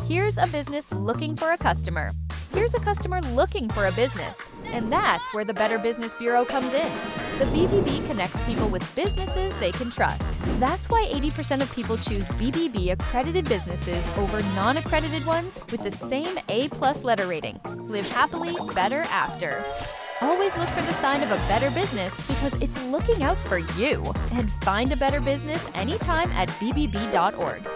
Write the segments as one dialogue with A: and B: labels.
A: Here's a business looking for a customer. Here's a customer looking for a business. And that's where the Better Business Bureau comes in. The BBB connects people with businesses they can trust. That's why 80% of people choose BBB accredited businesses over non-accredited ones with the same A+ letter rating. Live happily, better after. Always look for the sign of a better business because it's looking out for you. And find a better business anytime at bbb.org.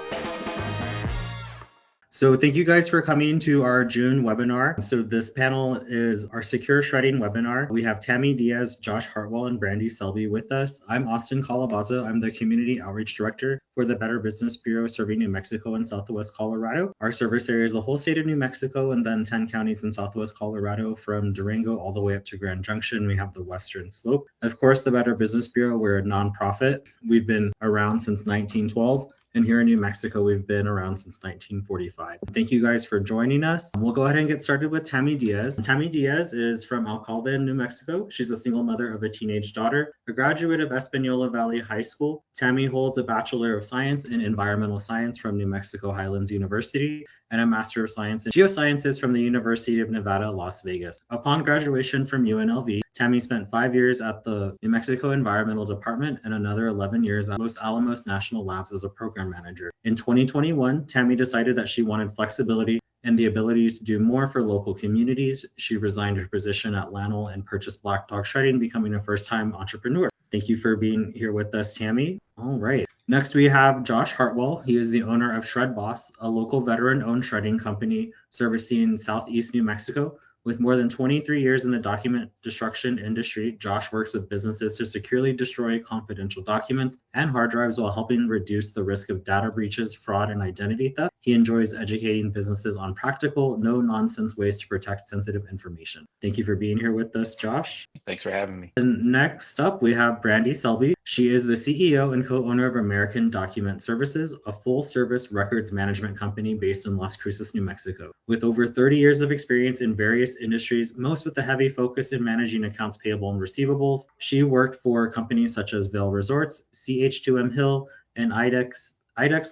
B: So thank you guys for coming to our June webinar. So this panel is our secure shredding webinar. We have Tammy, Diaz, Josh Hartwell, and Brandi Selby with us. I'm Austin Calabaza. I'm the Community Outreach Director for the Better Business Bureau serving New Mexico and Southwest Colorado. Our service area is the whole state of New Mexico and then 10 counties in Southwest Colorado from Durango all the way up to Grand Junction. We have the Western Slope. Of course, the Better Business Bureau, we're a nonprofit. We've been around since 1912. And here in New Mexico, we've been around since 1945. Thank you guys for joining us. We'll go ahead and get started with Tammy Diaz. Tammy Diaz is from Alcalde, New Mexico. She's a single mother of a teenage daughter, a graduate of Espanola Valley High School. Tammy holds a Bachelor of Science in Environmental Science from New Mexico Highlands University and a Master of Science in Geosciences from the University of Nevada, Las Vegas. Upon graduation from UNLV, Tammy spent 5 years at the New Mexico Environmental Department and another 11 years at Los Alamos National Labs as a program manager. In 2021, Tammy decided that she wanted flexibility and the ability to do more for local communities. She resigned her position at Lanel and purchased Black Dog Shredding, becoming a first-time entrepreneur. Thank you for being here with us, Tammy. All right. Next, we have Josh Hartwell. He is the owner of Shred Boss, a local veteran-owned shredding company servicing Southeast New Mexico. With more than 23 years in the document destruction industry, Josh works with businesses to securely destroy confidential documents and hard drives while helping reduce the risk of data breaches, fraud, and identity theft. He enjoys educating businesses on practical, no-nonsense ways to protect sensitive information. Thank you for being here with us, Josh.
C: Thanks for having me.
B: And next up, we have Brandi Selby. She is the CEO and co-owner of American Document Services, a full-service records management company based in Las Cruces, New Mexico. With over 30 years of experience in various industries, most with a heavy focus in managing accounts payable and receivables, she worked for companies such as Vail Resorts, CH2M Hill, and IDEX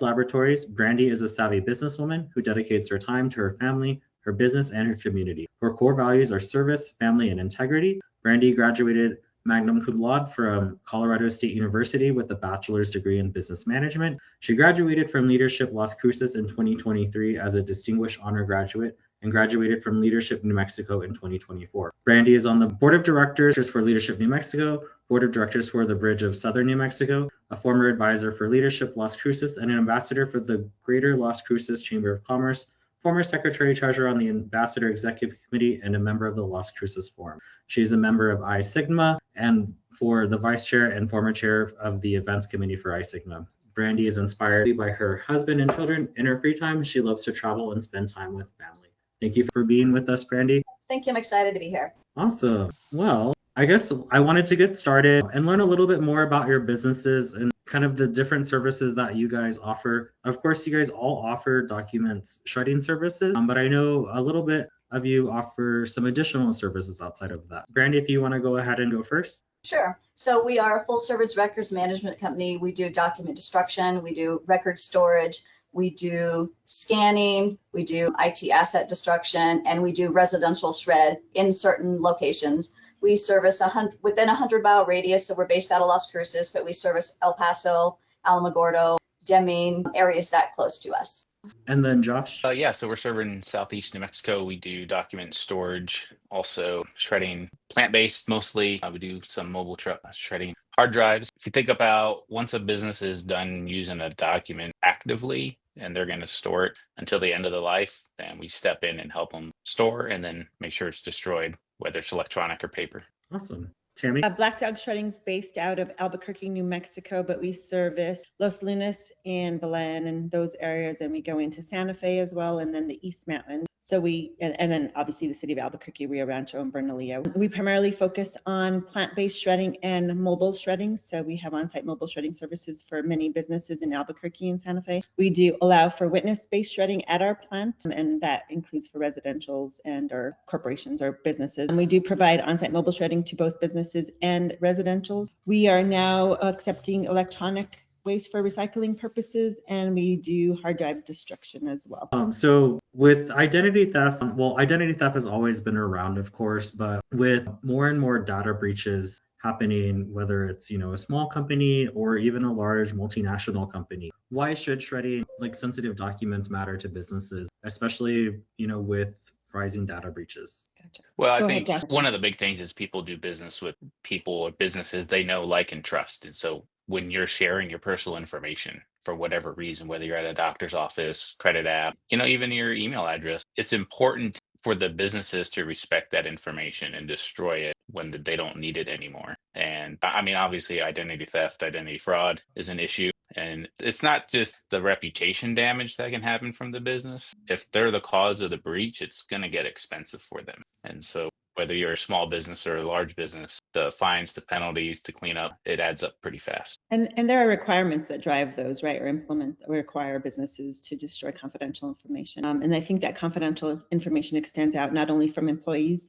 B: Laboratories. Brandi is a savvy businesswoman who dedicates her time to her family, her business, and her community. Her core values are service, family, and integrity. Brandi graduated magna cum laude from Colorado State University with a bachelor's degree in business management. She graduated from Leadership Las Cruces in 2023 as a distinguished honor graduate and graduated from Leadership New Mexico in 2024. Brandi is on the board of directors for Leadership New Mexico, board of directors for the Bridge of Southern New Mexico, a former advisor for Leadership Las Cruces, and an ambassador for the Greater Las Cruces Chamber of Commerce, former secretary treasurer on the Ambassador Executive Committee, and a member of the Las Cruces Forum. She's a member of I Sigma and for the vice chair and former chair of the events committee for I Sigma. Brandi is inspired by her husband and children. In her free time, she loves to travel and spend time with family. Thank you for being with us, Brandi.
D: Thank you. I'm excited to be here.
B: Awesome. Well, I guess I wanted to get started and learn a little bit more about your businesses and kind of the different services that you guys offer. Of course, you guys all offer documents shredding services, but I know a little bit of you offer some additional services outside of that. Brandi, if you want to go ahead and go first.
D: Sure. So we are a full service records management company. We do document destruction. We do record storage. We do scanning. We do IT asset destruction, and we do residential shred in certain locations. We service within a 100-mile radius. So we're based out of Las Cruces, but we service El Paso, Alamogordo, Deming, areas that close to us.
B: And then Josh?
C: So we're serving Southeast New Mexico. We do document storage, also shredding plant-based mostly. We do some mobile truck shredding hard drives. If you think about once a business is done using a document actively and they're going to store it until the end of the life, then we step in and help them store and then make sure it's destroyed, whether it's electronic or paper.
B: Awesome. Tammy?
E: Black Dog Shredding is based out of Albuquerque, New Mexico, but we service Los Lunas and Belen and those areas, and we go into Santa Fe as well, and then the East Mountains. So and then obviously the city of Albuquerque, Rio Rancho, and Bernalillo. We primarily focus on plant-based shredding and mobile shredding. So we have on-site mobile shredding services for many businesses in Albuquerque and Santa Fe. We do allow for witness-based shredding at our plant, and that includes for residentials and or corporations or businesses. And we do provide on-site mobile shredding to both businesses and residentials. We are now accepting electronic waste for recycling purposes, and we do hard drive destruction as well.
B: So with identity theft, well, identity theft has always been around, of course, but with more and more data breaches happening, whether it's, a small company or even a large multinational company, why should shredding like sensitive documents matter to businesses, especially, with rising data breaches?
E: Gotcha.
C: Well, I
E: Go
C: think
E: ahead, Josh.
C: one of the big things is people do business with people or businesses they know, like, and trust. And so when you're sharing your personal information for whatever reason, whether you're at a doctor's office, credit app, even your email address, it's important for the businesses to respect that information and destroy it when they don't need it anymore. And I mean, obviously, identity theft, identity fraud is an issue. And it's not just the reputation damage that can happen from the business. If they're the cause of the breach, it's going to get expensive for them. And so whether you're a small business or a large business, the fines, the penalties to clean up, it adds up pretty fast.
E: And there are requirements that drive those, right, or require businesses to destroy confidential information. And I think that confidential information extends out not only from employees,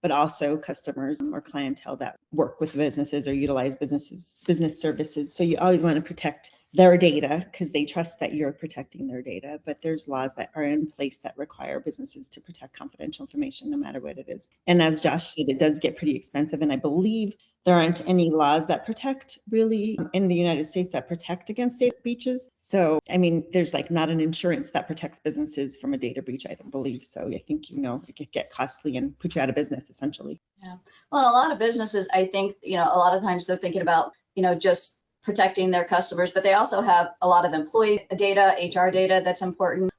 E: but also customers or clientele that work with businesses or utilize business services. So you always want to protect their data because they trust that you're protecting their data. But there's laws that are in place that require businesses to protect confidential information no matter what it is. And as Josh said, it does get pretty expensive. And I believe there aren't any laws that protect really in the United States that protect against data breaches. So, I mean, there's like not an insurance that protects businesses from a data breach, I don't believe. So I think, it could get costly and put you out of business essentially.
D: Yeah. Well, a lot of businesses, I think, a lot of times they're thinking about, just protecting their customers, but they also have a lot of employee data, HR data that's important.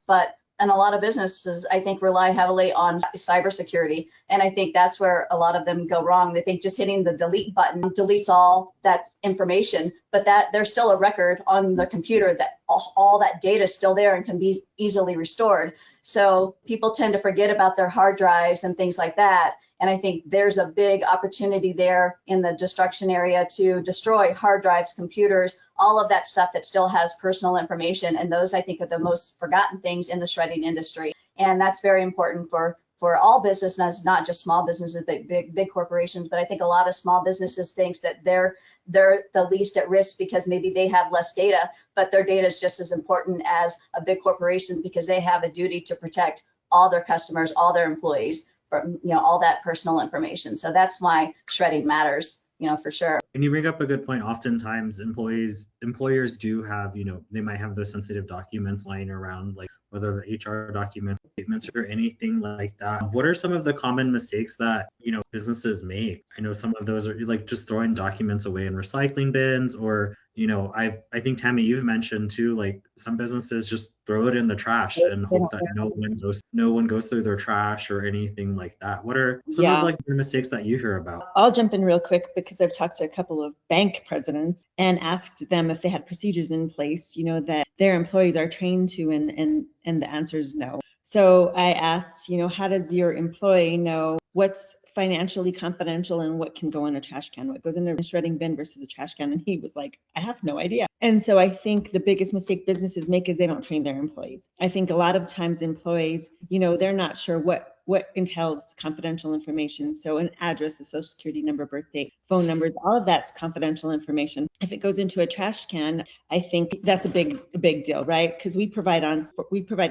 D: And a lot of businesses, I think, rely heavily on cybersecurity. And I think that's where a lot of them go wrong. They think just hitting the delete button deletes all that information, but that there's still a record on the computer that all that data is still there and can be easily restored. So people tend to forget about their hard drives and things like that. And I think there's a big opportunity there in the destruction area to destroy hard drives, computers, all of that stuff that still has personal information. And those, I think, are the most forgotten things in the shredding industry. And that's very important for all businesses, not just small businesses, big corporations. But I think a lot of small businesses thinks that they're the least at risk because maybe they have less data, but their data is just as important as a big corporation because they have a duty to protect all their customers, all their employees, from all that personal information. So that's why shredding matters, for sure.
B: And you bring up a good point. Oftentimes employers do have, they might have those sensitive documents lying around, like whether the HR documents, statements, or anything like that. What are some of the common mistakes that, businesses make? I know some of those are like just throwing documents away in recycling bins, or, I think, Tammy, you've mentioned too, like some businesses just throw it in the trash and hope that no one goes through their trash or anything like that. What are some of like the mistakes that you hear about?
E: I'll jump in real quick because I've talked to a couple of bank presidents and asked them if they had procedures in place, that their employees are trained to, and the answer is no. So I asked, how does your employee know what's financially confidential and what can go in a trash can, what goes in a shredding bin versus a trash can? And he was like, I have no idea. And so I think the biggest mistake businesses make is they don't train their employees. I think a lot of times employees, they're not sure what entails confidential information. So an address, a social security number, birthday, phone numbers, all of that's confidential information. If it goes into a trash can, I think that's a big deal, right? Because we provide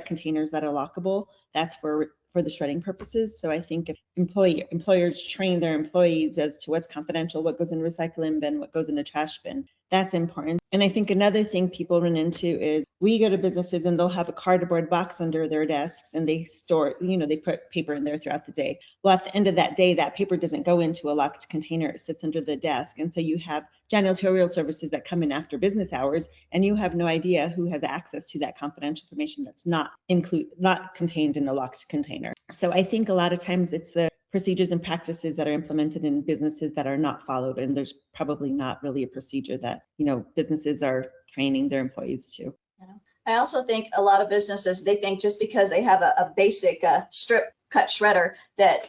E: containers that are lockable. That's for the shredding purposes. So I think if employers train their employees as to what's confidential, what goes in a recycling bin, what goes in a trash bin, that's important. And I think another thing people run into is we go to businesses and they'll have a cardboard box under their desks and they store, they put paper in there throughout the day. Well, at the end of that day, that paper doesn't go into a locked container. It sits under the desk. And so you have janitorial services that come in after business hours, and you have no idea who has access to that confidential information that's not contained in a locked container. So I think a lot of times it's the procedures and practices that are implemented in businesses that are not followed. And there's probably not really a procedure that, businesses are training their employees to.
D: I also think a lot of businesses, they think just because they have a basic strip cut shredder that,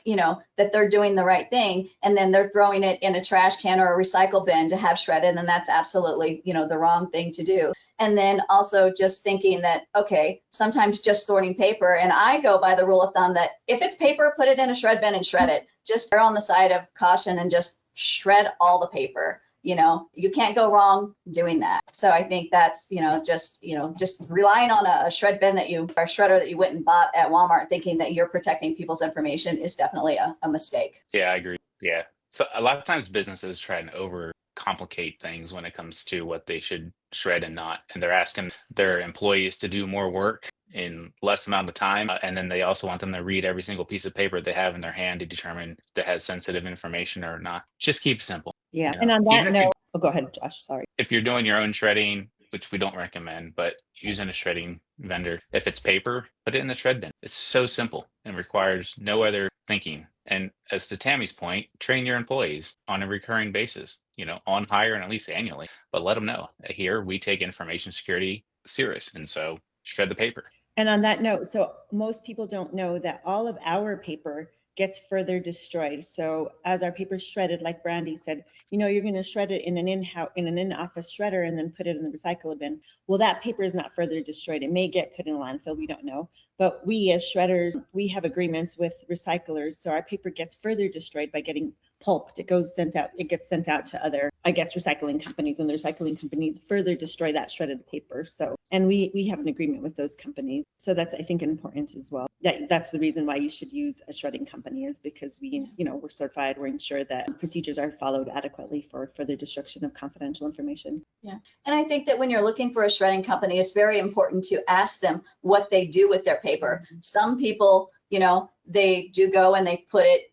D: that they're doing the right thing, and then they're throwing it in a trash can or a recycle bin to have shredded. And that's absolutely, the wrong thing to do. And then also just thinking that, okay, sometimes just sorting paper. And I go by the rule of thumb that if it's paper, put it in a shred bin and shred it. Just err on the side of caution and just shred all the paper. you can't go wrong doing that. So I think that's, just relying on a shred bin or shredder that you went and bought at Walmart thinking that you're protecting people's information is definitely a mistake.
C: Yeah, I agree. Yeah. So a lot of times businesses try and overcomplicate things when it comes to what they should shred and not. And they're asking their employees to do more work in less amount of time. And then they also want them to read every single piece of paper they have in their hand to determine if it has sensitive information or not. Just keep it simple.
E: Yeah. And on that note, go ahead, Josh. Sorry.
C: If you're doing your own shredding, which we don't recommend, but using a shredding vendor, if it's paper, put it in the shred bin. It's so simple and requires no other thinking. And as to Tammy's point, train your employees on a recurring basis, on hire and at least annually, but let them know here we take information security serious. And so shred the paper.
E: And on that note, so most people don't know that all of our paper gets further destroyed. So as our paper shredded, like Brandi said, you're going to shred it in an in-office shredder and then put it in the recycle bin. Well, that paper is not further destroyed. It may get put in a landfill. We don't know. But we as shredders, we have agreements with recyclers. So our paper gets further destroyed by getting pulped. It gets sent out to other, recycling companies, and the recycling companies further destroy that shredded paper. So, and we have an agreement with those companies. So that's, I think, important as well. That's the reason why you should use a shredding company, is because we're certified, we're ensured that procedures are followed adequately for further destruction of confidential information.
D: Yeah. And I think that when you're looking for a shredding company, it's very important to ask them what they do with their paper. Some people, they do go and they put it,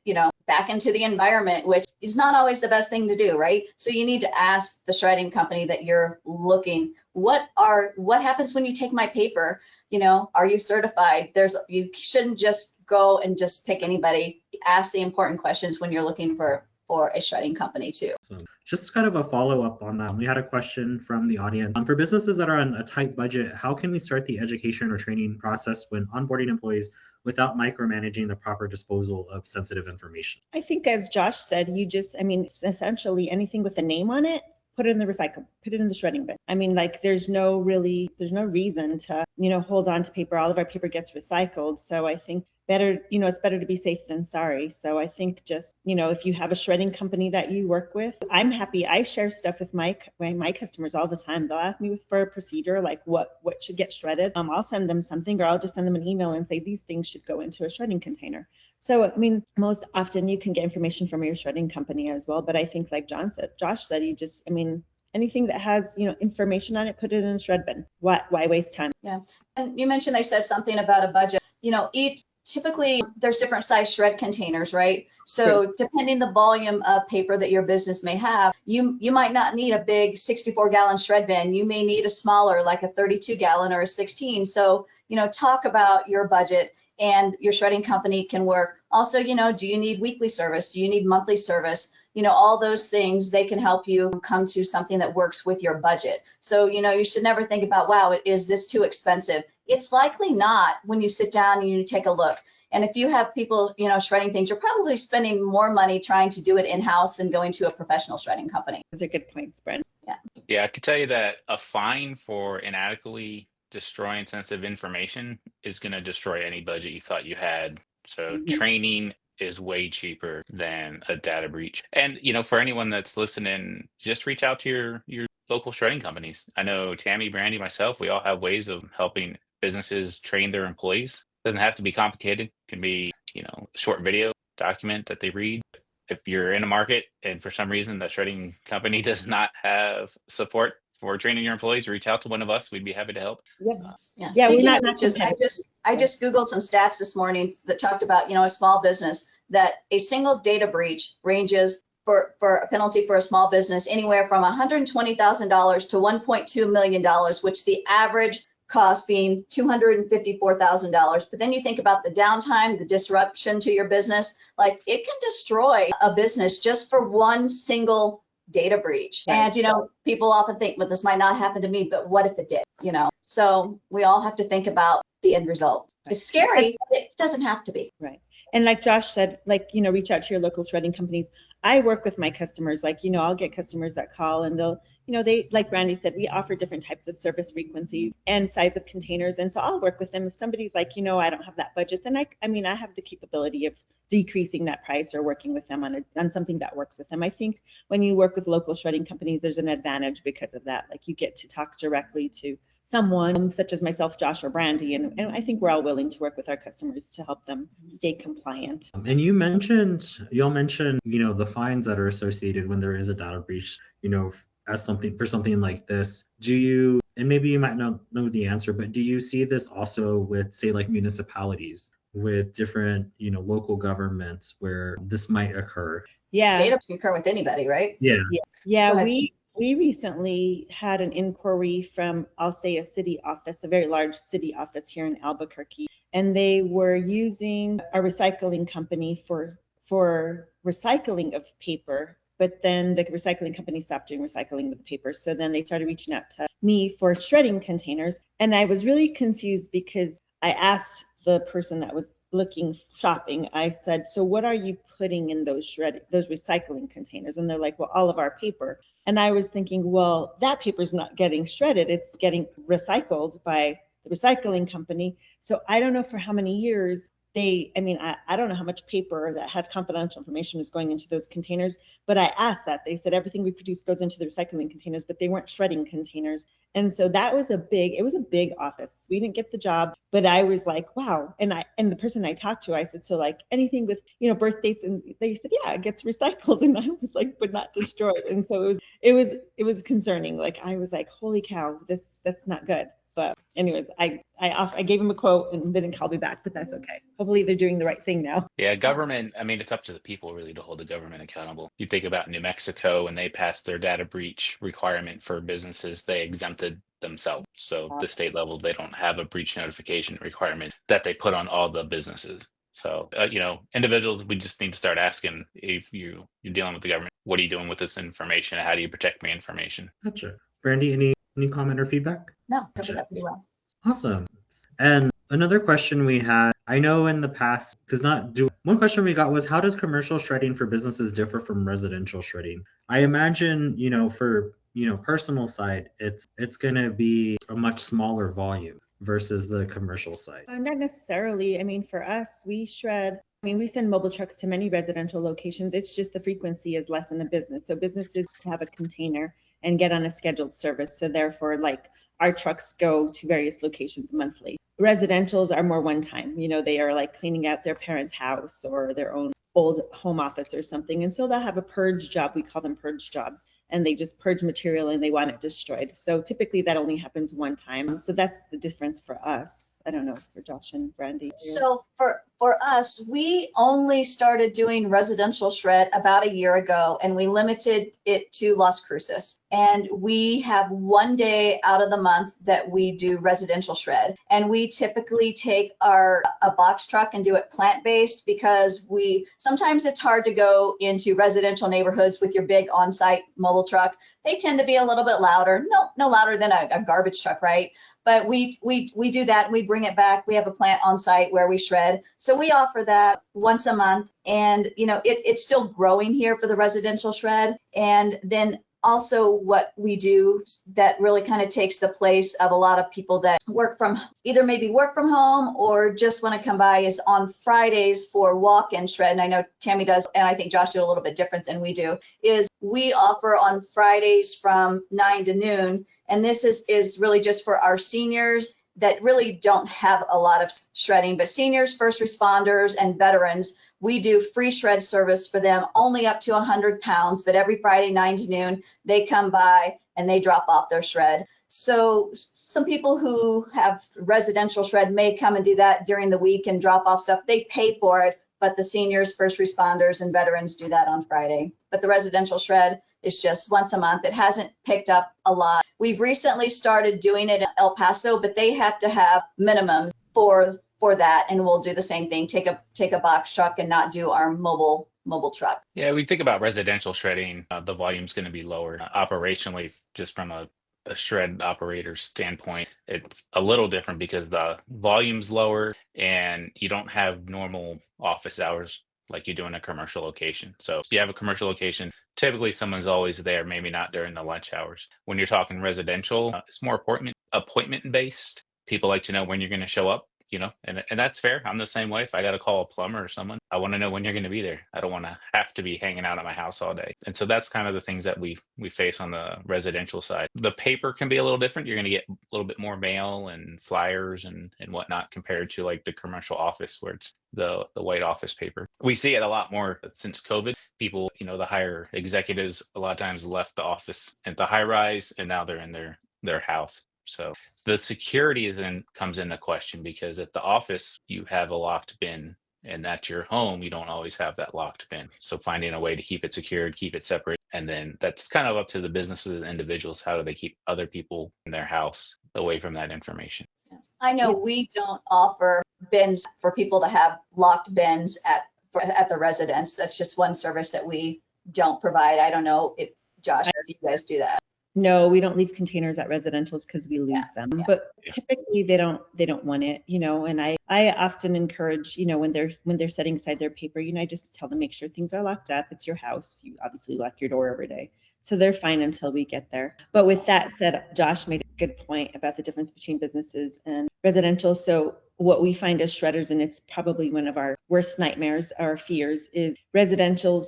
D: back into the environment, which is not always the best thing to do, right? So you need to ask the shredding company that you're looking, what happens when you take my paper? Are you certified? You shouldn't just go and just pick anybody. Ask the important questions when you're looking for a shredding company too.
B: So just kind of a follow-up on that. We had a question from the audience. For businesses that are on a tight budget, how can we start the education or training process when onboarding employees without micromanaging the proper disposal of sensitive information?
E: I think, as Josh said, essentially anything with a name on it, put it in the recycle, put it in the shredding bin. There's no reason to, hold on to paper. All of our paper gets recycled. So I think it's better to be safe than sorry. So I think just, if you have a shredding company that you work with, I'm happy. I share stuff with my customers all the time. They'll ask me for a procedure, like what should get shredded. I'll send them something, or I'll just send them an email and say, these things should go into a shredding container. So, most often you can get information from your shredding company as well. But I think, like Josh said, anything that has, information on it, put it in the shred bin. Why waste time?
D: Yeah. And you mentioned they said something about a budget. Typically there's different size shred containers, right? So depending the volume of paper that your business may have, you might not need a big 64-gallon shred bin. You may need a smaller, like a 32-gallon or a 16. So, talk about your budget, and your shredding company can work. Also, do you need weekly service? Do you need monthly service? All those things, they can help you come to something that works with your budget. So, you should never think about, wow, is this too expensive? It's likely not when you sit down and you take a look. And if you have people, shredding things, you're probably spending more money trying to do it in-house than going to a professional shredding company.
E: Those are good points, Brent.
C: Yeah, I could tell you that a fine for inadequately destroying sensitive information is going to destroy any budget you thought you had. So training is way cheaper than a data breach. And, for anyone that's listening, just reach out to your local shredding companies. I know Tammy, Brandi, myself, we all have ways of helping businesses train their employees. Doesn't have to be complicated. It can be, a short video document that they read. If you're in a market and for some reason the shredding company does not have support for training your employees, reach out to one of us. We'd be happy to help.
D: Yeah, we're not I just Googled some stats this morning that talked about, a small business, that a single data breach ranges for a penalty for a small business anywhere from $120,000 to $1.2 million, which the average cost being $254,000. But then you think about the downtime, the disruption to your business, like it can destroy a business just for one single data breach. Right. And, people often think, well, this might not happen to me, but what if it did, So we all have to think about the end result. It's scary, but it doesn't have to be.
E: Right. And like Josh said, like, reach out to your local shredding companies. I work with my customers, like, I'll get customers that call and they'll, they, like Brandi said, we offer different types of service frequencies and size of containers. And so I'll work with them. If somebody's like, I don't have that budget, then I have the capability of decreasing that price or working with them on something that works with them. I think when you work with local shredding companies, there's an advantage because of that. Like, you get to talk directly to someone such as myself, Josh, or Brandi, and I think we're all willing to work with our customers to help them stay compliant.
B: And y'all mentioned, the fines that are associated when there is a data breach, as something like this. Do you, and maybe you might not know the answer, but do you see this also with, say, like municipalities, with different, local governments where this might occur?
E: Yeah.
D: Data can occur with anybody, right?
E: Yeah. We recently had an inquiry from, I'll say, a city office, a very large city office here in Albuquerque, and they were using a recycling company for recycling of paper, but then the recycling company stopped doing recycling with the paper. So then they started reaching out to me for shredding containers. And I was really confused because I asked the person that was shopping, I said, so what are you putting in those recycling containers? And they're like, well, all of our paper. And I was thinking, well, that paper's not getting shredded. It's getting recycled by the recycling company. So I don't know for how many years I don't know how much paper that had confidential information was going into those containers, but I asked that. They said everything we produce goes into the recycling containers, but they weren't shredding containers. And so it was a big office. We didn't get the job, but I was like, wow. And the person I talked to, I said, so like anything with, birth dates, and they said, yeah, it gets recycled. And I was like, but not destroyed. And so it was concerning. Like, I was like, holy cow, that's not good. But anyways, I gave him a quote and they didn't call me back, but that's okay. Hopefully they're doing the right thing now.
C: Yeah, government, it's up to the people really to hold the government accountable. You think about New Mexico, when they passed their data breach requirement for businesses, they exempted themselves. So the state level, they don't have a breach notification requirement that they put on all the businesses. So, individuals, we just need to start asking, if you're dealing with the government, what are you doing with this information? How do you protect my information?
B: Gotcha. Brandi, any comment or feedback?
D: No, covered that pretty well.
B: Awesome. And another question we had, I know in the past, one question we got was, how does commercial shredding for businesses differ from residential shredding? I imagine, for, personal side, it's going to be a much smaller volume versus the commercial side.
E: Not necessarily. For us, we shred. We send mobile trucks to many residential locations. It's just the frequency is less in the business. So businesses have a container and get on a scheduled service. So therefore, like, our trucks go to various locations monthly. Residentials are more one time. They are like cleaning out their parents' house or their own old home office or something. And so they'll have a purge job. We call them purge jobs. And they just purge material and they want it destroyed. So typically that only happens one time. So that's the difference for us. I don't know for Josh and Brandi.
D: So for us, we only started doing residential shred about a year ago, and we limited it to Las Cruces. And we have one day out of the month that we do residential shred. And we typically take a box truck and do it plant-based, because sometimes it's hard to go into residential neighborhoods with your big on-site mobile truck. They tend to be a little bit louder, no louder than a garbage truck, right? But we do that, and we bring it back. We have a plant on site where we shred. So we offer that once a month, and it's still growing here for the residential shred. And then also what we do that really kind of takes the place of a lot of people that work from home or just want to come by is on Fridays for walk-in shred. And I know Tammy does, and I think Josh do a little bit different than we do, is we offer on Fridays from 9 to noon. And this is really just for our seniors that really don't have a lot of shredding, but seniors, first responders, and veterans, we do free shred service for them, only up to 100 pounds, but every Friday, 9 to noon, they come by and they drop off their shred. So some people who have residential shred may come and do that during the week and drop off stuff. They pay for it, but the seniors, first responders, and veterans do that on Friday. But the residential shred is just once a month. It hasn't picked up a lot. We've recently started doing it in El Paso, but they have to have minimums for that, and we'll do the same thing. Take a box truck and not do our mobile truck.
C: Yeah, we think about residential shredding. The volume's going to be lower operationally, just from a a shred operator's standpoint, it's a little different because the volume's lower and you don't have normal office hours like you do in a commercial location. So if you have a commercial location, typically someone's always there, maybe not during the lunch hours. When you're talking residential, it's more appointment based. People like to know when you're going to show up, and that's fair. I'm the same way. If I got to call a plumber or someone, I want to know when you're going to be there. I don't want to have to be hanging out at my house all day. And so that's kind of the things that we face on the residential side. The paper can be a little different. You're going to get a little bit more mail and flyers and whatnot compared to like the commercial office where it's the white office paper. We see it a lot more since COVID. People, the higher executives a lot of times left the office at the high rise and now they're in their house. So the security then comes into question because at the office, you have a locked bin, and at your home, you don't always have that locked bin. So finding a way to keep it secured, keep it separate. And then that's kind of up to the businesses and individuals. How do they keep other people in their house away from that information?
D: I know we don't offer bins for people to have locked bins at the residence. That's just one service that we don't provide. I don't know if Josh, if you guys do that.
E: No, we don't leave containers at residentials because we lose them.
D: Yeah.
E: But typically they don't want it, and I often encourage, when they're setting aside their paper, I just tell them, make sure things are locked up. It's your house. You obviously lock your door every day. So they're fine until we get there. But with that said, Josh made a good point about the difference between businesses and residential. So what we find as shredders, and it's probably one of our worst nightmares, our fears, is residentials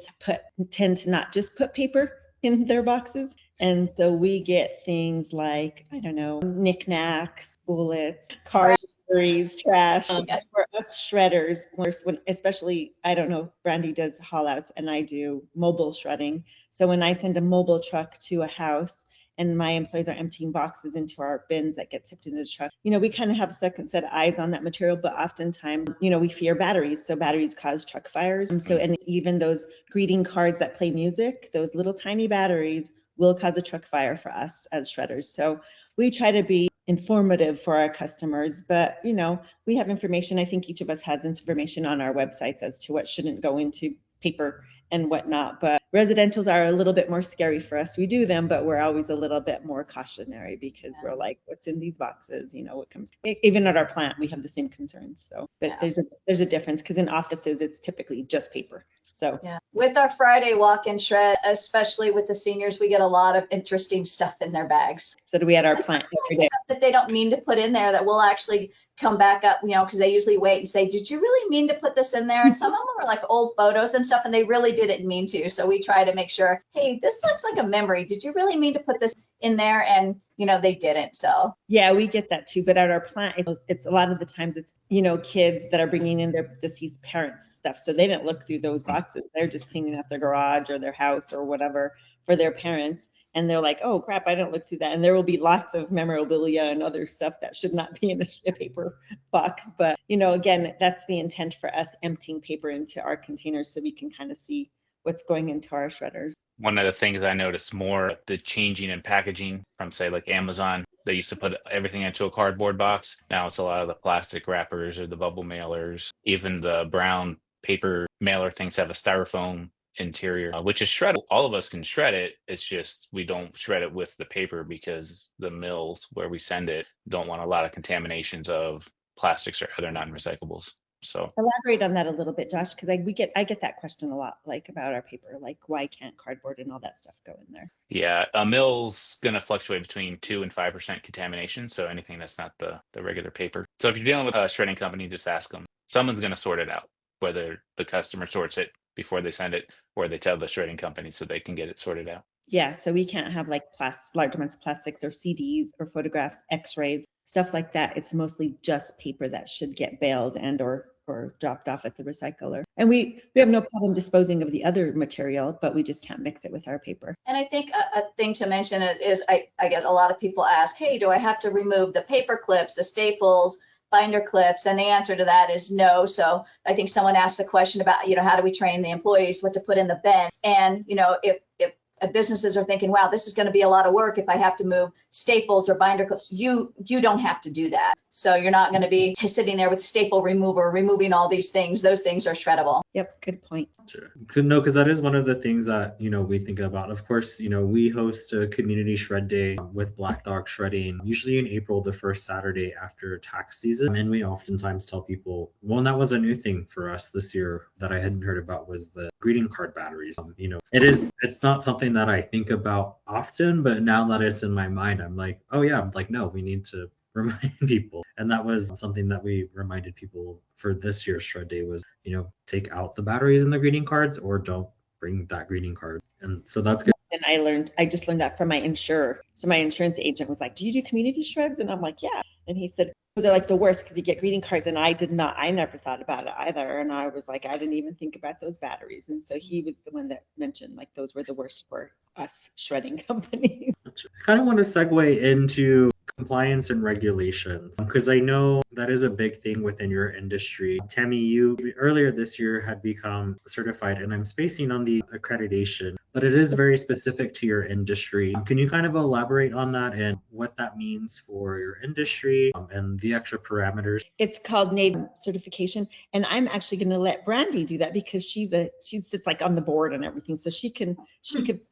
E: tend to not just put paper in their boxes. And so we get things like, I don't know, knickknacks, bullets, cars, trash. For us shredders, especially, I don't know, Brandi does haul outs and I do mobile shredding. So when I send a mobile truck to a house and my employees are emptying boxes into our bins that get tipped into the truck, we kind of have a second set of eyes on that material, but oftentimes, we fear batteries. So batteries cause truck fires. And even those greeting cards that play music, those little tiny batteries will cause a truck fire for us as shredders. So we try to be informative for our customers, but we have information. I think each of us has information on our websites as to what shouldn't go into paper and whatnot. But residentials are a little bit more scary for us. We do them, but we're always a little bit more cautionary because we're like, what's in these boxes? What comes, even at our plant, we have the same concerns. So, but there's a difference because in offices, it's typically just paper. So
D: with our Friday walk-in shred, especially with the seniors, we get a lot of interesting stuff in their bags.
E: So do we at our plant every day?
D: That they don't mean to put in there that we'll actually come back up, because they usually wait and say, did you really mean to put this in there? And some of them are like old photos and stuff, and they really didn't mean to. So we try to make sure, hey, this looks like a memory. Did you really mean to put this in there? And, they didn't. So
E: yeah, we get that too. But at our plant, it's a lot of the times it's, kids that are bringing in their deceased parents' stuff. So they didn't look through those boxes. They're just cleaning up their garage or their house or whatever for their parents. And they're like, oh crap, I didn't look through that. And there will be lots of memorabilia and other stuff that should not be in a paper box. But, again, that's the intent for us emptying paper into our containers so we can kind of see what's going into our shredders.
C: One of the things I noticed more, the changing in packaging from, say, like Amazon. They used to put everything into a cardboard box. Now it's a lot of the plastic wrappers or the bubble mailers. Even the brown paper mailer things have a styrofoam interior, which is shreddable. All of us can shred it. It's just we don't shred it with the paper because the mills where we send it don't want a lot of contaminations of plastics or other non-recyclables. So
E: elaborate on that a little bit, Josh, because I get that question a lot, like about our paper, like why can't cardboard and all that stuff go in there?
C: Yeah, a mill's going to fluctuate between 2 and 5% contamination. So anything that's not the regular paper. So if you're dealing with a shredding company, just ask them. Someone's going to sort it out, whether the customer sorts it before they send it or they tell the shredding company so they can get it sorted out.
E: Yeah, so we can't have like large amounts of plastics or CDs or photographs, x-rays, stuff like that. It's mostly just paper that should get baled and or dropped off at the recycler. And we have no problem disposing of the other material, but we just can't mix it with our paper.
D: And I think a thing to mention is I get a lot of people ask, hey, do I have to remove the paper clips, the staples, binder clips? And the answer to that is no. So I think someone asked the question about, how do we train the employees what to put in the bin? And, if businesses are thinking, wow, this is going to be a lot of work if I have to move staples or binder clips. You don't have to do that. So you're not going to be sitting there with staple remover, removing all these things. Those things are shreddable.
E: Yep, good point.
B: Sure. No, because that is one of the things that, we think about. Of course, we host a community shred day with Black Dog Shredding, usually in April, the first Saturday after tax season. And we oftentimes tell people, well, and that was a new thing for us this year that I hadn't heard about, was the greeting card batteries. It's not something that I think about often, but now that it's in my mind, I'm like, oh yeah, no, we need to remind people. And that was something that we reminded people for this year's shred day was, take out the batteries in the greeting cards or don't bring that greeting card. And so that's good.
E: And I just learned that from my insurer. So my insurance agent was like, do you do community shreds? And I'm like, yeah. And he said, those are like the worst because you get greeting cards. And I never thought about it either. And I was like, I didn't even think about those batteries. And so he was the one that mentioned like those were the worst for us shredding companies.
B: I kind of want to segue into compliance and regulations, because I know that is a big thing within your industry. Tammy, you earlier this year had become certified, and I'm spacing on the accreditation, but it is very specific to your industry. Can you kind of elaborate on that and what that means for your industry and the extra parameters?
E: It's called NAID certification, and I'm actually going to let Brandi do that because she sits like on the board and everything, so she could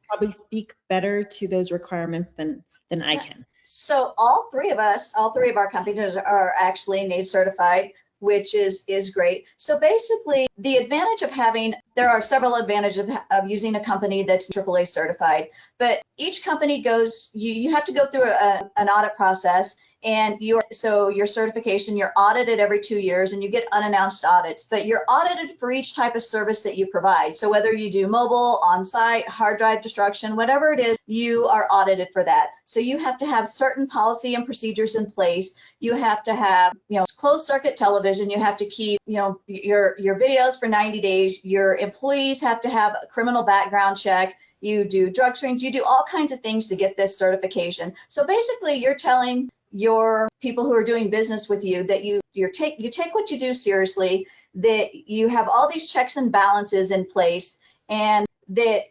E: probably speak better to those requirements than I can.
D: So all three of our companies are actually NAID certified, which is great. So basically the advantage of there are several advantages of using a company that's AAA certified, but each company you have to go through an audit process. And your certification, you're audited every 2 years and you get unannounced audits, but you're audited for each type of service that you provide. So whether you do mobile, on-site, hard drive destruction, whatever it is, you are audited for that. So you have to have certain policy and procedures in place. You have to have, closed circuit television. You have to keep, your videos for 90 days. Your employees have to have a criminal background check. You do drug screens. You do all kinds of things to get this certification. So basically you're telling your people who are doing business with you that you take what you do seriously, that you have all these checks and balances in place, and that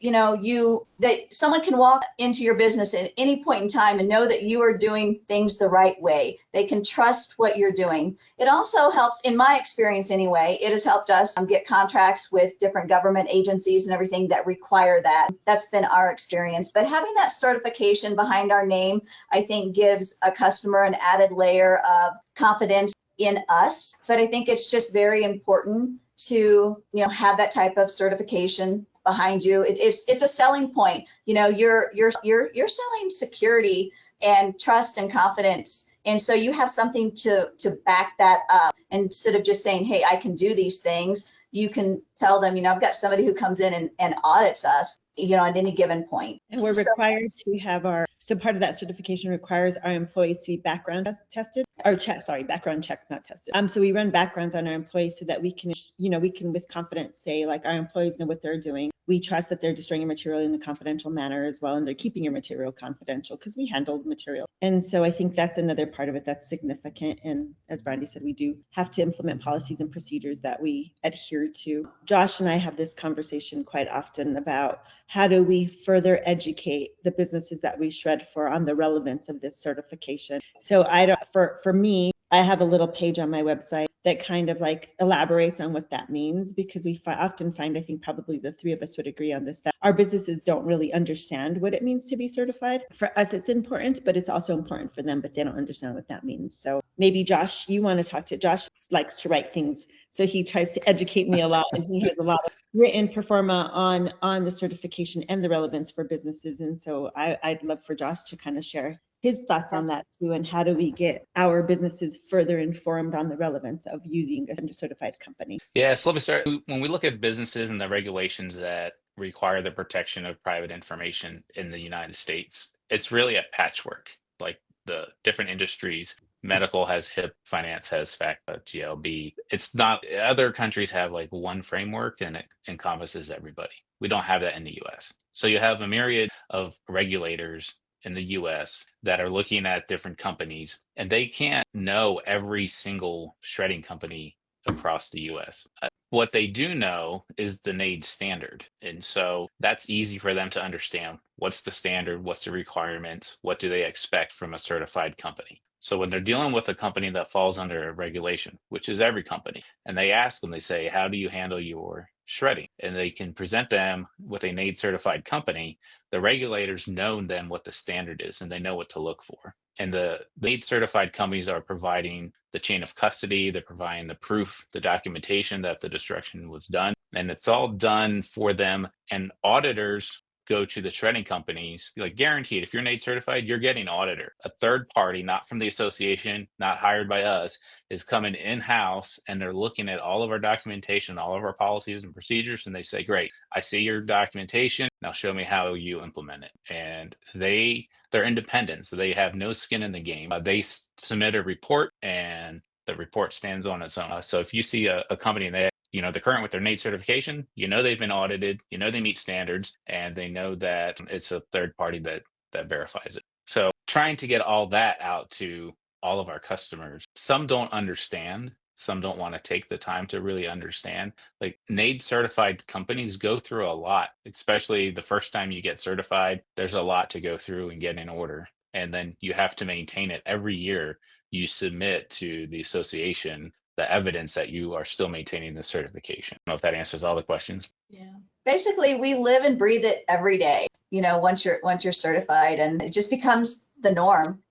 D: that someone can walk into your business at any point in time and know that you are doing things the right way. They can trust what you're doing. It also helps, in my experience anyway, it has helped us get contracts with different government agencies and everything that require that. That's been our experience. But having that certification behind our name, I think gives a customer an added layer of confidence in us. But I think it's just very important to have that type of certification behind you. It's a selling point. You're selling security and trust and confidence, and so you have something to back that up. Instead of just saying, hey, I can do these things, you can tell them, I've got somebody who comes in and audits us, at any given point.
E: And we're required to have so part of that certification requires our employees to be background tested, background check, not tested. So we run backgrounds on our employees so that we can with confidence say, like, our employees know what they're doing. We trust that they're destroying your material in a confidential manner as well, and they're keeping your material confidential because we handle the material. And so I think that's another part of it that's significant. And as Brandi said, we do have to implement policies and procedures that we adhere to. Josh and I have this conversation quite often about how do we further educate the businesses that we shred for on the relevance of this certification. So for me, I have a little page on my website that kind of like elaborates on what that means, because we often find, I think probably the three of us would agree on this, that our businesses don't really understand what it means to be certified. For us, it's important, but it's also important for them, but they don't understand what that means. So maybe Josh, you want to talk to Josh, likes to write things. So he tries to educate me a lot, and he has a lot of written performa on the certification and the relevance for businesses. And so I'd love for Josh to kind of share his thoughts on that too, and how do we get our businesses further informed on the relevance of using a certified company?
C: Yeah, so let me start. When we look at businesses and the regulations that require the protection of private information in the United States, it's really a patchwork. Like the different industries, medical has HIP, finance has FACTA, GLB. It's not, other countries have like one framework and it encompasses everybody. We don't have that in the US. So you have a myriad of regulators in the US that are looking at different companies, and they can't know every single shredding company across the US. What they do know is the NAID standard. And so that's easy for them to understand. What's the standard? What's the requirements? What do they expect from a certified company? So when they're dealing with a company that falls under a regulation, which is every company, and they ask them, they say, how do you handle your shredding? And they can present them with a NAID certified company. The regulators know then what the standard is, and they know what to look for. And the NAID certified companies are providing the chain of custody, they're providing the proof, the documentation that the destruction was done, and it's all done for them. And auditors go to the shredding companies, like guaranteed, if you're NAID certified, you're getting auditor. A third party, not from the association, not hired by us, is coming in-house, and they're looking at all of our documentation, all of our policies and procedures, and they say, great, I see your documentation, now show me how you implement it. And they're independent, so they have no skin in the game. They submit a report, and the report stands on its own. So if you see a company that they're current with their NAID certification, they've been audited, they meet standards, and they know that it's a third party that verifies it. So trying to get all that out to all of our customers. Some don't understand. Some don't want to take the time to really understand. Like NAID certified companies go through a lot, especially the first time you get certified. There's a lot to go through and get in order. And then you have to maintain it every year. You submit to the association the evidence that you are still maintaining the certification. I don't know if that answers all the questions.
D: Yeah. Basically, we live and breathe it every day, once you're certified, and it just becomes the norm,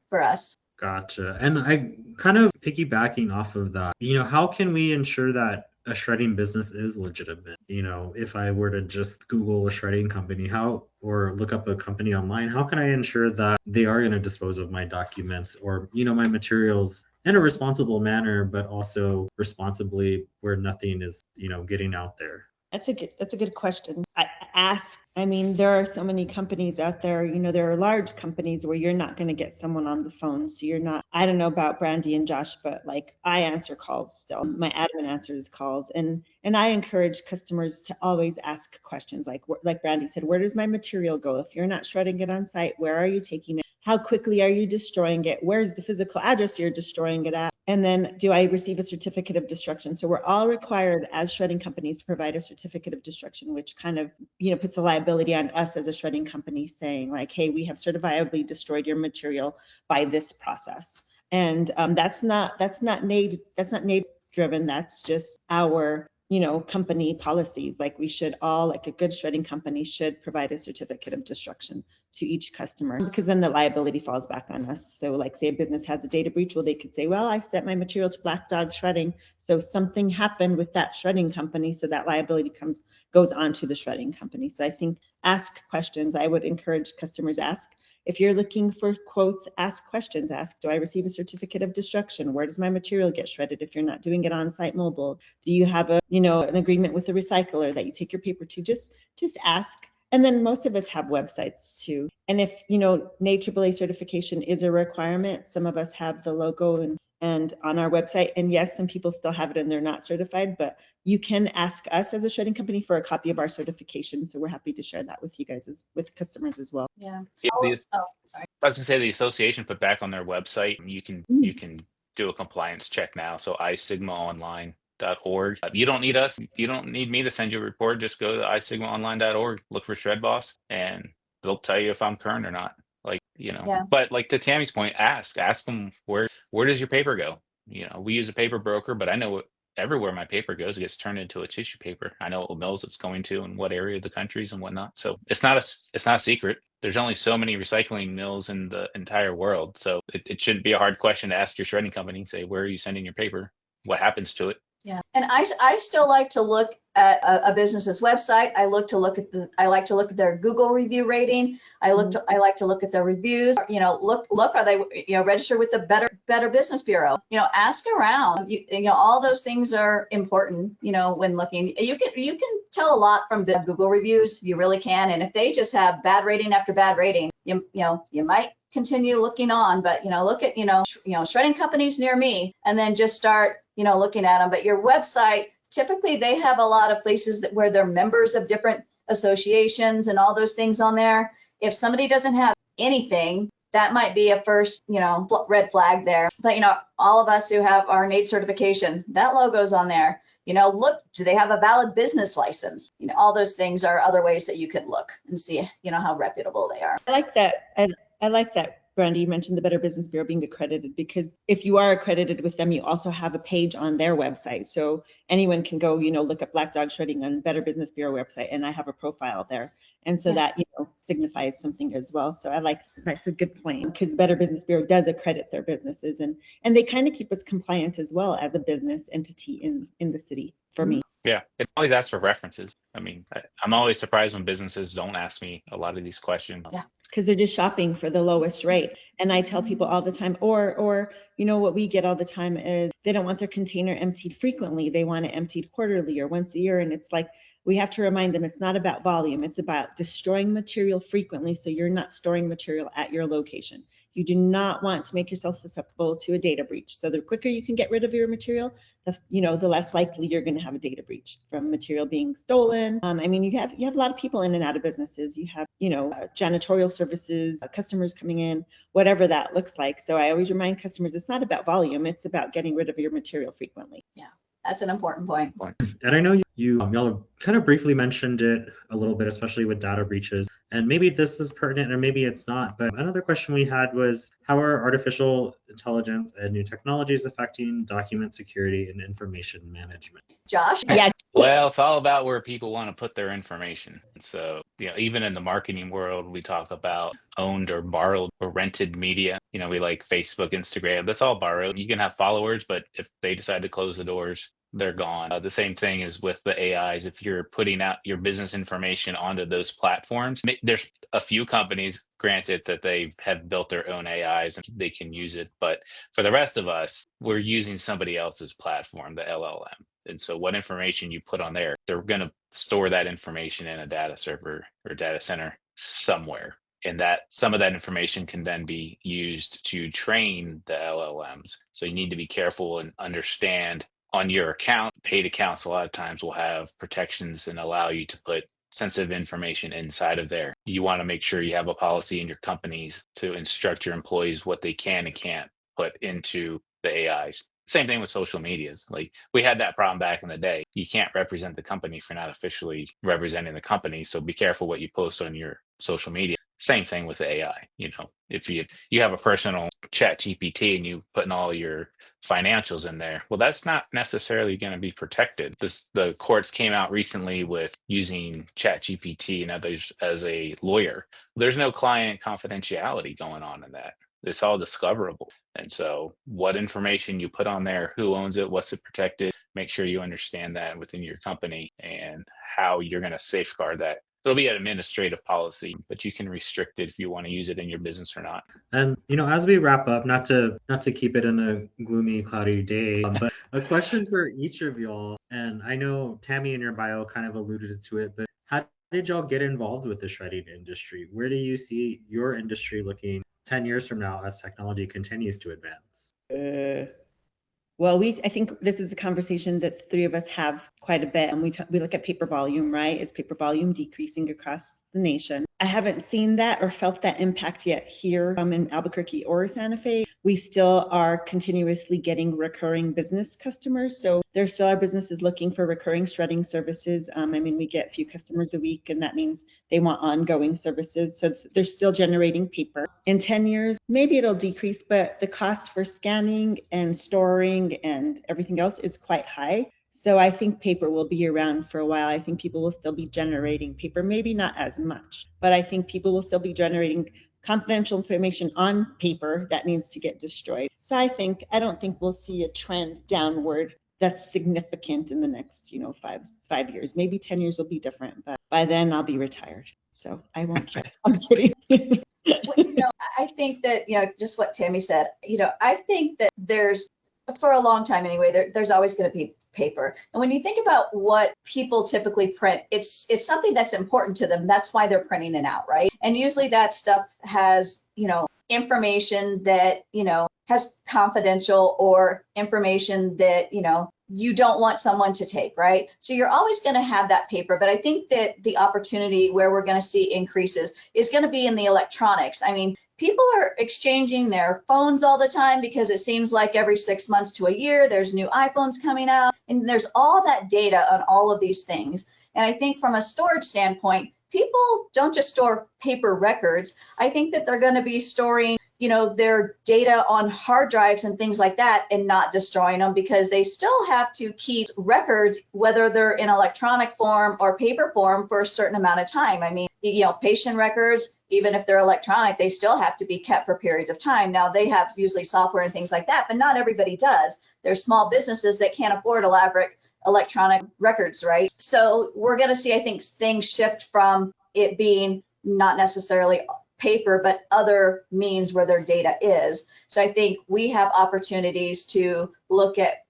D: for us.
B: Gotcha. And I kind of piggybacking off of that, how can we ensure that a shredding business is legitimate? If I were to just Google a shredding company, or look up a company online, how can I ensure that they are going to dispose of my documents or, my materials in a responsible manner, but also responsibly where nothing is, getting out there?
E: That's a good question. There are so many companies out there, there are large companies where you're not going to get someone on the phone. So I don't know about Brandi and Josh, but I answer calls still. My admin answers calls. And I encourage customers to always ask questions like Brandi said, where does my material go? If you're not shredding it on site, where are you taking it? How quickly are you destroying it? Where's the physical address you're destroying it at? And then do I receive a certificate of destruction? So we're all required as shredding companies to provide a certificate of destruction, which kind of, puts the liability on us as a shredding company saying hey, we have certifiably destroyed your material by this process. And that's not NAID driven. That's just our company policies. We should all, a good shredding company should provide a certificate of destruction to each customer, because then the liability falls back on us. So say a business has a data breach, well, they could say, well, I sent my material to Black Dog Shredding, so something happened with that shredding company, so that liability goes on to the shredding company. So I think ask questions. I would encourage customers ask. If you're looking for quotes, ask questions. Ask, do I receive a certificate of destruction? Where does my material get shredded if you're not doing it on site mobile? Do you have an agreement with the recycler that you take your paper to? Just ask. And then most of us have websites too. And if, NAID AAA certification is a requirement, some of us have the logo and on our website. And yes, some people still have it and they're not certified, but you can ask us as a shredding company for a copy of our certification. So we're happy to share that with you guys, with customers as well.
D: Yeah.
C: Sorry.
D: I
C: was gonna say the association put back on their website, you can do a compliance check now. So isigmaonline.org. You don't need us. You don't need me to send you a report. Just go to isigmaonline.org, look for Shred Boss, and they'll tell you if I'm current or not.
D: Yeah.
C: But to Tammy's point, ask them where does your paper go? We use a paper broker, but I know everywhere my paper goes, it gets turned into a tissue paper. I know what mills it's going to and what area of the countries and whatnot. So it's not a secret. There's only so many recycling mills in the entire world. So it shouldn't be a hard question to ask your shredding company, say, where are you sending your paper? What happens to it?
D: Yeah. And I still like to look at a business's website. I like to look at their Google review rating. I like to look at their reviews. Look, are they registered with the Better Business Bureau? Ask around. All those things are important. When looking, you can tell a lot from the Google reviews. You really can. And if they just have bad rating after bad rating, you might continue looking on. But look at shredding companies near me, and then just start looking at them. But your website, typically they have a lot of places where they're members of different associations and all those things on there. If somebody doesn't have anything, that might be a first, red flag there. But, all of us who have our NATE certification, that logo's on there. Look, do they have a valid business license? All those things are other ways that you could look and see, how reputable they are.
E: I like that. I like that. Brandi, you mentioned the Better Business Bureau being accredited, because if you are accredited with them, you also have a page on their website. So anyone can go, look up Black Dog Shredding on Better Business Bureau website, and I have a profile there. And so that, signifies something as well. So that's a good point, because Better Business Bureau does accredit their businesses, and they kind of keep us compliant as well as a business entity in the city for me.
C: Yeah, it always asks for references. I mean, I'm always surprised when businesses don't ask me a lot of these questions.
D: Yeah.
E: Because they're just shopping for the lowest rate. And I tell people all the time, or what we get all the time is they don't want their container emptied frequently. They want it emptied quarterly or once a year. And it's like, we have to remind them it's not about volume. It's about destroying material frequently, so you're not storing material at your location. You do not want to make yourself susceptible to a data breach. So the quicker you can get rid of your material, the less likely you're going to have a data breach from material being stolen. You have a lot of people in and out of businesses. You have, janitorial services, customers coming in, whatever that looks like. So I always remind customers it's not about volume. It's about getting rid of your material frequently.
D: Yeah, that's an important point.
B: And I know y'all kind of briefly mentioned it a little bit, especially with data breaches. And maybe this is pertinent or maybe it's not. But another question we had was, how are artificial intelligence and new technologies affecting document security and information management?
D: Josh?
E: Yeah.
C: Well, it's all about where people want to put their information. So, even in the marketing world, we talk about owned or borrowed or rented media. We like Facebook, Instagram. That's all borrowed. You can have followers, but if they decide to close the doors, they're gone. The same thing is with the AIs. If you're putting out your business information onto those platforms, there's a few companies, granted, that they have built their own AIs and they can use it. But for the rest of us, we're using somebody else's platform, the LLM. And so what information you put on there, they're going to store that information in a data server or data center somewhere. And that some of that information can then be used to train the LLMs. So you need to be careful and understand on your account. Paid accounts a lot of times will have protections and allow you to put sensitive information inside of there. You want to make sure you have a policy in your companies to instruct your employees what they can and can't put into the AIs. Same thing with social medias. Like, we had that problem back in the day. You can't represent the company for not officially representing the company. So be careful what you post on your social media. Same thing with the AI. If you have a personal chat GPT and you put in all your financials in there, well, that's not necessarily going to be protected. The courts came out recently with using chat GPT and others as a lawyer. There's no client confidentiality going on in that. It's all discoverable. And so what information you put on there, who owns it, what's it protected, make sure you understand that within your company and how you're going to safeguard that. It'll be an administrative policy, but you can restrict it if you want to use it in your business or not.
B: And as we wrap up, not to keep it in a gloomy, cloudy day, but a question for each of y'all. And I know Tammy in your bio kind of alluded to it, but how did y'all get involved with the shredding industry? Where do you see your industry looking 10 years from now as technology continues to advance?
E: Well, I think this is a conversation that the three of us have quite a bit. And we look at paper volume, right? Is paper volume decreasing across the nation? I haven't seen that or felt that impact yet here in Albuquerque or Santa Fe. We still are continuously getting recurring business customers. So there still are businesses looking for recurring shredding services. We get a few customers a week, and that means they want ongoing services. So they're still generating paper. In 10 years, maybe it'll decrease, but the cost for scanning and storing and everything else is quite high. So I think paper will be around for a while. I think people will still be generating paper, maybe not as much, but I think people will still be generating confidential information on paper that needs to get destroyed. So I don't think we'll see a trend downward that's significant in the next, 5 years. Maybe 10 years will be different, but by then I'll be retired. So I won't care. I'm kidding.
D: I think that, just what Tammy said, I think that there's, for a long time anyway, there's always going to be paper. And when you think about what people typically print, it's something that's important to them. That's why they're printing it out, right? And usually that stuff has, information that, has confidential or information that, you don't want someone to take, right? So you're always going to have that paper. But I think that the opportunity where we're going to see increases is going to be in the electronics. I mean, people are exchanging their phones all the time because it seems like every 6 months to a year, there's new iPhones coming out, and there's all that data on all of these things. And I think from a storage standpoint, people don't just store paper records. I think that they're going to be storing, their data on hard drives and things like that and not destroying them, because they still have to keep records, whether they're in electronic form or paper form, for a certain amount of time. I mean, patient records, even if they're electronic, they still have to be kept for periods of time. Now, they have usually software and things like that, but not everybody does. There's small businesses that can't afford elaborate electronic records, right? So we're going to see, I think, things shift from it being not necessarily paper, but other means where their data is. So I think we have opportunities to look at,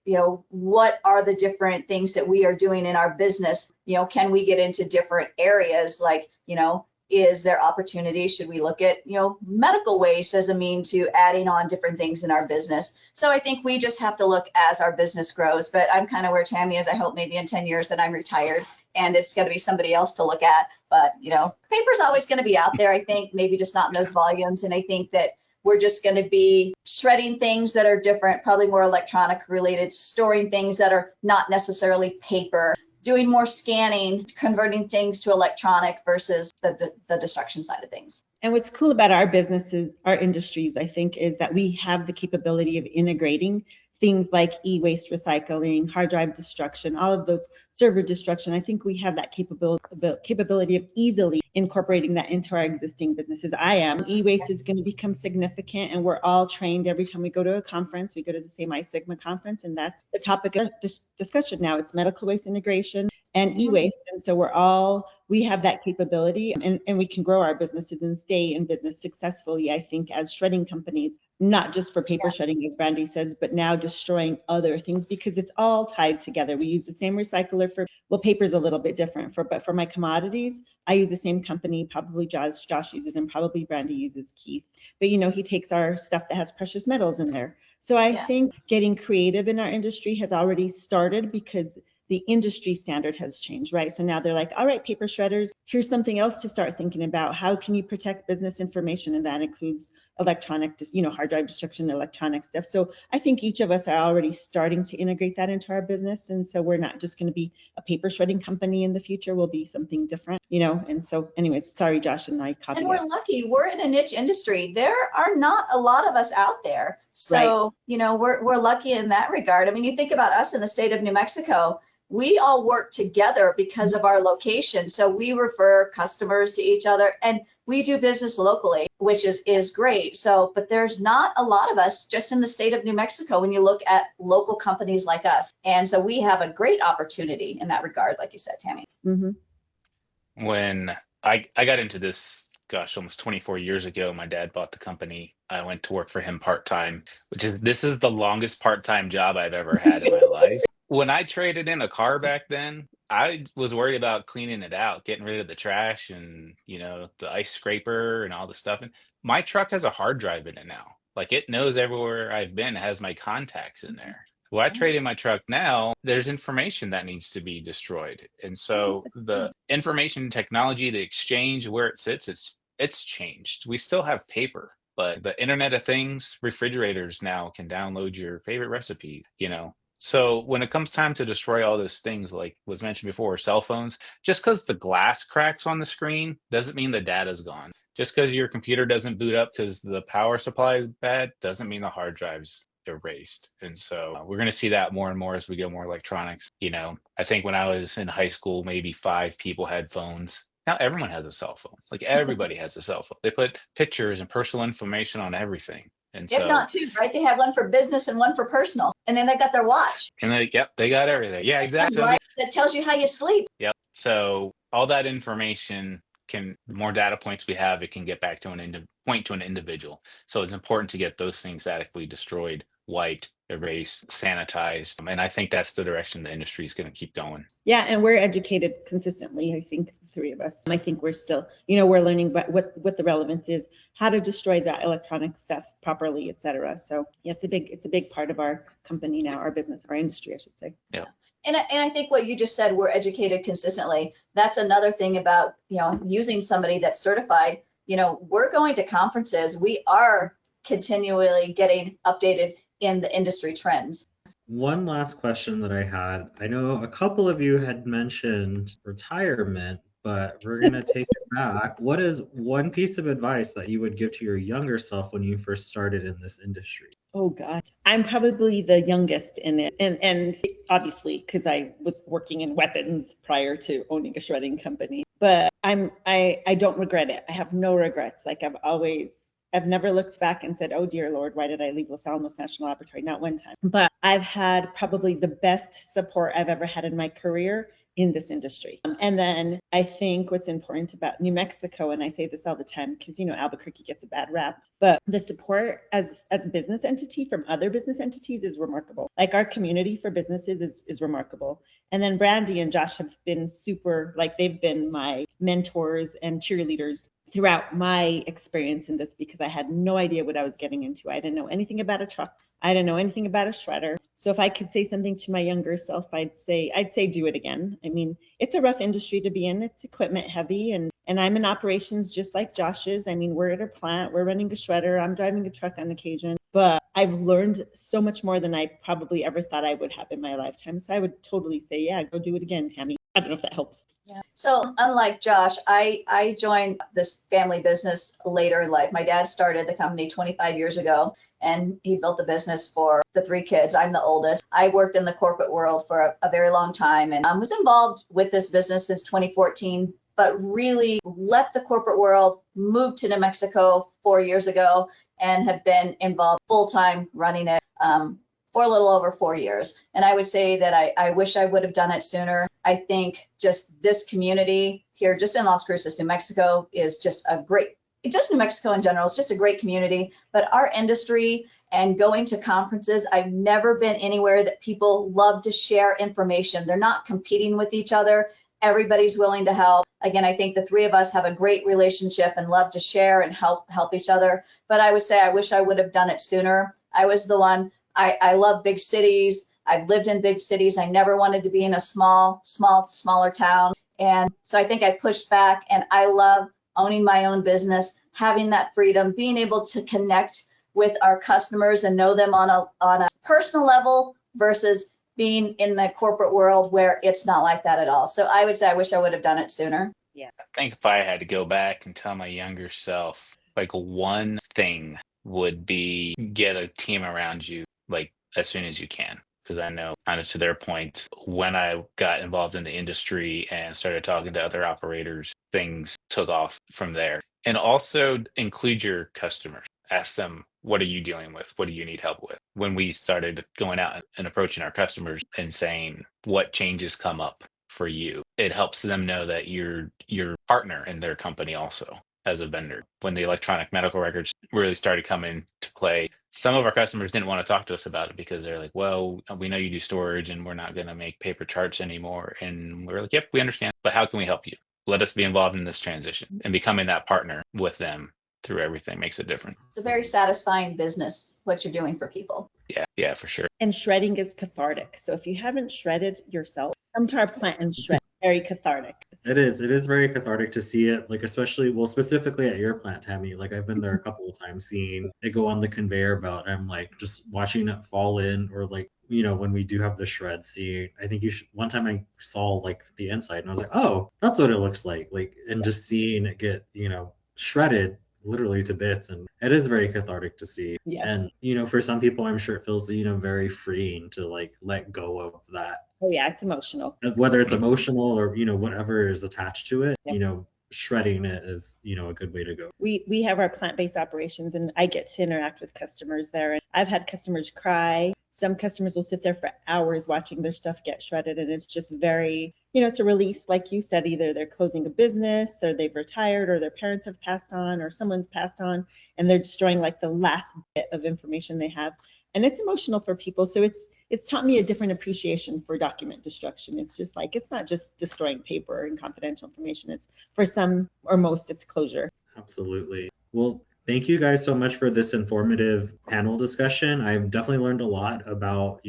D: what are the different things that we are doing in our business? Can we get into different areas? Like, is there opportunity? Should we look at, medical waste as a mean to adding on different things in our business? So I think we just have to look as our business grows. But I'm kind of where Tammy is. I hope maybe in 10 years that I'm retired and it's going to be somebody else to look at. But, paper's always going to be out there, I think, maybe just not in those volumes. And I think that we're just going to be shredding things that are different, probably more electronic related, storing things that are not necessarily paper, doing more scanning, converting things to electronic versus the destruction side of things.
E: And what's cool about our businesses, our industries, I think, is that we have the capability of integrating things like e-waste recycling, hard drive destruction, all of those server destruction. I think we have that capability of easily incorporating that into our existing businesses. E-waste is going to become significant, and we're all trained every time we go to a conference. We go to the same Sigma conference, and that's the topic of discussion now. It's medical waste integration and e-waste. And so we have that capability, and we can grow our businesses and stay in business successfully, I think, as shredding companies, not just for paper shredding, as Brandi says, but now destroying other things, because it's all tied together. We use the same recycler paper's a little bit different, but for my commodities, I use the same company. Probably Josh uses, and probably Brandi uses Keith. But he takes our stuff that has precious metals in there. So I think getting creative in our industry has already started, because the industry standard has changed, right? So now they're like, all right, paper shredders, here's something else to start thinking about. How can you protect business information? And that includes electronic, hard drive destruction, electronic stuff. So I think each of us are already starting to integrate that into our business. And so we're not just going to be a paper shredding company in the future. We'll be something different, And so anyways, sorry, Josh and I copied.
D: And we're lucky. We're in a niche industry. There are not a lot of us out there. So, right. We're lucky in that regard. I mean, you think about us in the state of New Mexico, we all work together because of our location. So we refer customers to each other, and we do business locally, which is great. So, but there's not a lot of us just in the state of New Mexico when you look at local companies like us. And so we have a great opportunity in that regard, like you said, Tammy.
E: Mm-hmm.
C: When I got into this, almost 24 years ago, my dad bought the company. I went to work for him part-time, this is the longest part-time job I've ever had in my life. When I traded in a car back then, I was worried about cleaning it out, getting rid of the trash and, the ice scraper and all the stuff. And my truck has a hard drive in it now. Like, it knows everywhere I've been. It has my contacts in there. When I trade in my truck now, there's information that needs to be destroyed. And so the information technology, the exchange, where it sits, it's changed. We still have paper, but the Internet of Things, refrigerators now can download your favorite recipe, So when it comes time to destroy all those things, like was mentioned before, cell phones, just because the glass cracks on the screen doesn't mean the data's gone. Just because your computer doesn't boot up because the power supply is bad doesn't mean the hard drive's erased. And so we're going to see that more and more as we get more electronics. I think when I was in high school, maybe 5 people had phones. Now everyone has a cell phone. Like, everybody has a cell phone. They put pictures and personal information on everything. And
D: if not 2, right? They have one for business and one for personal. And then they got their watch.
C: And they got everything. Yeah, exactly.
D: Right? That tells you how you sleep.
C: Yep. So all that information the more data points we have, it can get back to point to an individual. So it's important to get those things adequately destroyed wiped, erased, sanitized. And I think that's the direction the industry is going to keep going.
E: Yeah, and we're educated consistently. I think the three of us. I think we're still, we're learning what the relevance is, how to destroy that electronic stuff properly, et cetera. So yeah, it's a big part of our company now, our business, our industry, I should say.
C: Yeah.
D: And I think what you just said, we're educated consistently. That's another thing about, using somebody that's certified. We're going to conferences. We are continually getting updated in the industry trends.
B: One last question that I had. I know a couple of you had mentioned retirement, but we're going to take it back. What is one piece of advice that you would give to your younger self when you first started in this industry?
E: Oh God, I'm probably the youngest in it. And obviously, because I was working in weapons prior to owning a shredding company, but I don't regret it. I have no regrets. Like I've never looked back and said, oh dear Lord, why did I leave Los Alamos National Laboratory? Not one time. But I've had probably the best support I've ever had in my career in this industry. And then I think what's important about New Mexico, and I say this all the time because, Albuquerque gets a bad rap, but the support as a business entity from other business entities is remarkable. Like our community for businesses is remarkable. And then Brandi and Josh have been super, like they've been my mentors and cheerleaders throughout my experience in this, because I had no idea what I was getting into. I didn't know anything about a truck. I didn't know anything about a shredder. So if I could say something to my younger self, I'd say do it again. I mean, it's a rough industry to be in. It's equipment heavy, and I'm in operations just like Josh is. I mean, we're at a plant, we're running a shredder, I'm driving a truck on occasion, but I've learned so much more than I probably ever thought I would have in my lifetime. So I would totally say, yeah, go do it again, Tammy. I don't know if that helps.
D: Yeah. So unlike Josh, I joined this family business later in life. My dad started the company 25 years ago, and he built the business for the three kids. I'm the oldest. I worked in the corporate world for a very long time, and I was involved with this business since 2014, but really left the corporate world, moved to New Mexico 4 years ago, and have been involved full-time running it for a little over 4 years. And I would say that I wish I would have done it sooner. I think just this community here, just in Las Cruces, New Mexico, is just New Mexico in general is just a great community. But our industry and going to conferences, I've never been anywhere that people love to share information. They're not competing with each other. Everybody's willing to help. Again, I think the three of us have a great relationship and love to share and help each other. But I would say I wish I would have done it sooner. I was the one. I love big cities. I've lived in big cities. I never wanted to be in a smaller town. And so I think I pushed back, and I love owning my own business, having that freedom, being able to connect with our customers and know them on a personal level versus being in the corporate world where it's not like that at all. So I would say I wish I would have done it sooner.
C: Yeah. I think if I had to go back and tell my younger self, like one thing would be get a team around you, like as soon as you can. Because I know, kind of to their point, when I got involved in the industry and started talking to other operators, things took off from there. And also include your customers. Ask them, what are you dealing with? What do you need help with? When we started going out and approaching our customers and saying what changes come up for you, it helps them know that you're partner in their company also as a vendor. When the electronic medical records really started coming to play, some of our customers didn't want to talk to us about it because they're like, well, we know you do storage and we're not going to make paper charts anymore. And we're like, yep, we understand, but how can we help you? Let us be involved in this transition, and becoming that partner with them through everything makes a difference.
D: It's a very satisfying business, what you're doing for people.
C: Yeah, for sure.
E: And shredding is cathartic. So if you haven't shredded yourself, come to our plant and shred. Very cathartic.
B: It is very cathartic to see it, like specifically at your plant, Tammy. Like I've been there a couple of times seeing it go on the conveyor belt. I'm like just watching it fall in, or like, when we do have the shred, I think one time I saw like the inside and I was like, oh, that's what it looks like. And just seeing it get, shredded literally to bits, and it is very cathartic to see.
E: Yeah.
B: And for some people, I'm sure it feels very freeing to like let go of that.
E: Oh yeah, it's emotional.
B: Whether it's emotional or whatever is attached to it.
E: Yep.
B: Shredding it is a good way to go.
E: We have our plant-based operations, and I get to interact with customers there, and I've had customers cry. Some customers will sit there for hours watching their stuff get shredded, and it's just very, it's a release. Like you said, either they're closing a business, or they've retired, or their parents have passed on, or someone's passed on, and they're destroying like the last bit of information they have. and it's emotional for people. So it's taught me a different appreciation for document destruction. It's just like, it's not just destroying paper and confidential information. It's for some or most, it's closure.
B: Absolutely. Well, thank you guys so much for this informative panel discussion. I've definitely learned a lot about,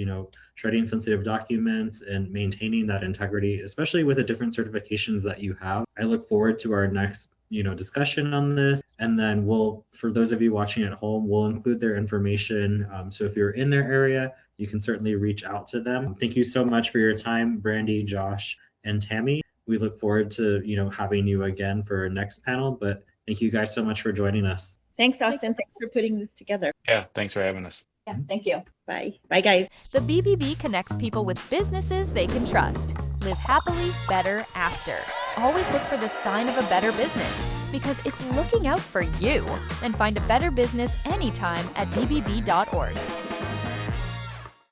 B: shredding sensitive documents and maintaining that integrity, especially with the different certifications that you have. I look forward to our next, discussion on this. And then for those of you watching at home, we'll include their information. So if you're in their area, you can certainly reach out to them. Thank you so much for your time, Brandi, Josh, and Tammy. We look forward to, having you again for our next panel, but thank you guys so much for joining us.
E: Thanks, Austin. Thanks for putting this together.
C: Yeah, thanks for having us.
D: Yeah, thank you.
E: Bye. Bye, guys.
A: The BBB connects people with businesses they can trust. Live happily, better after. Always look for the sign of a better business because it's looking out for you. And find a better business anytime at bbb.org.